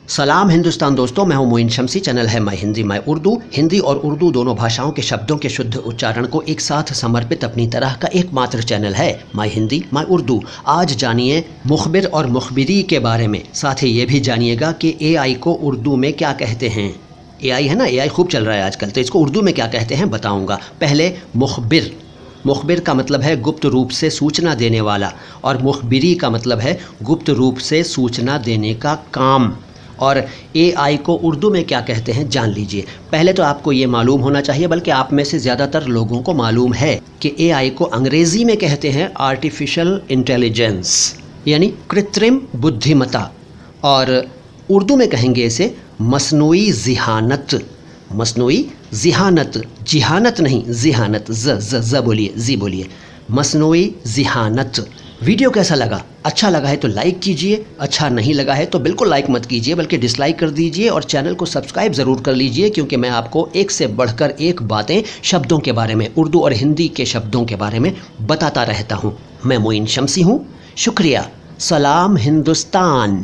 सलाम हिंदुस्तान दोस्तों, मैं हूं मोइन शमसी। चैनल है माई हिंदी माई उर्दू। हिंदी और उर्दू दोनों भाषाओं के शब्दों के शुद्ध उच्चारण को एक साथ समर्पित अपनी तरह का एकमात्र चैनल है माई हिंदी माई उर्दू। आज जानिए मुखबिर और मुखबिरी के बारे में। साथ ही ये भी जानिएगा कि एआई को उर्दू में क्या कहते हैं। एआई है ना, एआई खूब चल रहा है आजकल, तो इसको उर्दू में क्या कहते हैं बताऊँगा। पहले मुखबिर। मुखबिर का मतलब है गुप्त रूप से सूचना देने वाला, और मुखबिरी का मतलब है गुप्त रूप से सूचना देने का काम। और एआई को उर्दू में क्या कहते हैं जान लीजिए। पहले तो आपको ये मालूम होना चाहिए, बल्कि आप में से ज़्यादातर लोगों को मालूम है कि एआई को अंग्रेज़ी में कहते हैं आर्टिफिशियल इंटेलिजेंस, यानी कृत्रिम बुद्धिमत्ता, और उर्दू में कहेंगे इसे मसनूई ज़िहानत। मसनूई ज़िहानत, जिहानत नहीं, ज़िहानत। ज़ बोलिए, जी बोलिए, मसनूई ज़िहानत। वीडियो कैसा लगा? अच्छा लगा है तो लाइक कीजिए, अच्छा नहीं लगा है तो बिल्कुल लाइक मत कीजिए, बल्कि डिसलाइक कर दीजिए, और चैनल को सब्सक्राइब ज़रूर कर लीजिए, क्योंकि मैं आपको एक से बढ़कर एक बातें शब्दों के बारे में, उर्दू और हिंदी के शब्दों के बारे में बताता रहता हूँ। मैं मोइन शमसी हूँ। शुक्रिया। सलाम हिंदुस्तान।